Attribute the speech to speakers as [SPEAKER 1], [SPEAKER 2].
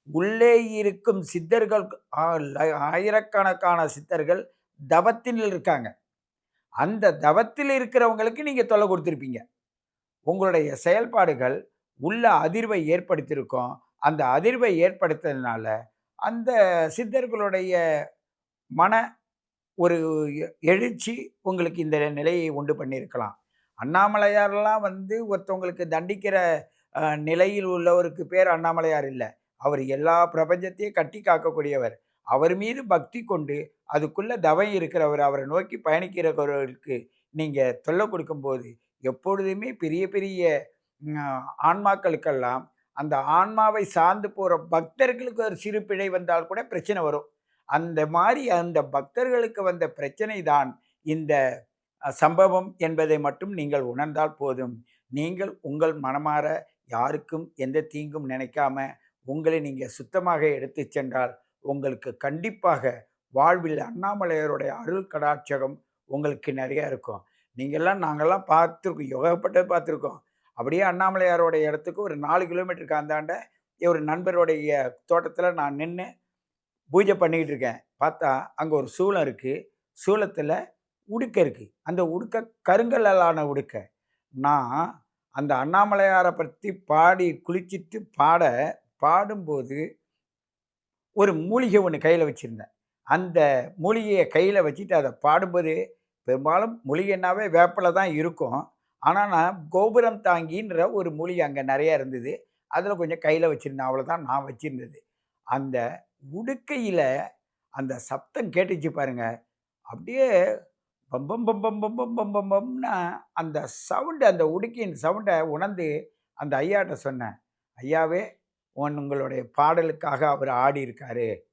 [SPEAKER 1] உள்ளே இருக்கும் சித்தர்கள் ஆயிரக்கணக்கான சித்தர்கள் தவத்தில் இருக்காங்க. அந்த தவத்தில் இருக்கிறவங்களுக்கு நீங்க தொல்ல குடுத்திருப்பீங்க. உங்களுடைய செயல்பாடுகள் உள்ள அதிர்வை ஏற்படுத்தியிருக்கும். அந்த அதிர்வை ஏற்படுத்ததுனால, அந்த சித்தர்களுடைய மன ஒரு எழுச்சி உங்களுக்கு இந்த நிலையை உண்டு பண்ணியிருக்கலாம். அண்ணாமலையார்லாம் ஒருத்தவங்களுக்கு தண்டிக்கிற நிலையில் உள்ளவருக்கு பேர் அண்ணாமலையார் இல்ல. அவர் எல்லா பிரபஞ்சத்தையும் கட்டி காக்கக்கூடியவர். அவர் மீது பக்தி கொண்டு, அதுக்குள்ள தவம் இருக்கிறவர், அவர நோக்கி பயணிக்கிறவர்களுக்கு நீங்க தொல்ல குடுக்கும்போது, எப்பொழுதுமே பெரிய பெரிய ஆன்மாக்களுக்கெல்லாம், அந்த ஆன்மாவை சார்ந்து போற பக்தர்களுக்கு ஒரு சிறு பிழை வந்தால் கூட பிரச்சனை வரும். அந்த மாரி அந்த பக்தர்களுக்கு வந்த பிரச்சனை தான் இந்த சம்பவம் என்பதை மட்டும் நீங்கள் உணர்ந்தால் போதும். நீங்கள் உங்கள் மனமார யாருக்கும் எந்த தீங்கும் நினைக்காம, உங்களை நீங்க சுத்தமாக எடுத்துச் சென்றால், உங்களுக்கு கண்டிப்பாக வாழ்வில் அண்ணாமலையாருடைய அருள் கடாட்சகம் உங்களுக்கு நெறைய இருக்கும். நாங்கலாம் பார்த்துருக்கோம். ஏகப்பட்டது பார்த்துருக்கோம். அப்படியே அண்ணாமலையாரோட இடத்துக்கு ஒரு 4 கிலோமீட்டருக்கு அந்தாண்ட ஒரு நண்பருடைய தோட்டத்தில நான் நின்னு பூஜை பண்ணிக்கிட்டு இருக்கேன். பார்த்தா, அங்க ஒரு சூளம் இருக்கு. சூளத்தில உடுக்க இருக்கு. அந்த உடுக்க கருங்கல்லால் ஆன உடுக்க. நான் அந்த அண்ணாமலையார பத்தி பாடி குளிச்சிட்டு பாடும்போது ஒரு மூலிகை ஒண்ணு கையில வச்சிருந்தேன். அந்த மூலிகைய கையில வச்சுட்டு அத பாடும்போது, பெரும்பாலும் மூலிகைன்னாவே வேப்பில தான் இருக்கும். ஆனா, நான் கோபுரம் தாங்கின்ற ஒரு மூலிகை அங்க நெறைய இருந்தது. அதில கொஞ்சம் கையில வச்சிருந்தேன். அவ்வளோதான் நான் வச்சிருந்தது. அந்த உடுக்கையில அந்த சப்தம் கேட்டுச்சு பாருங்க. அப்படியே பம் பம் பம் பம் பம் பம் பம் பம் பம்ன்னா அந்த அந்த உடுக்கியின் சவுண்ட உணர்ந்து அந்த ஐயாட்ட சொன்னேன். "ஐயாவே, உங்களுடைய பாடலுக்காக அவரு ஆடியிருக்காரு."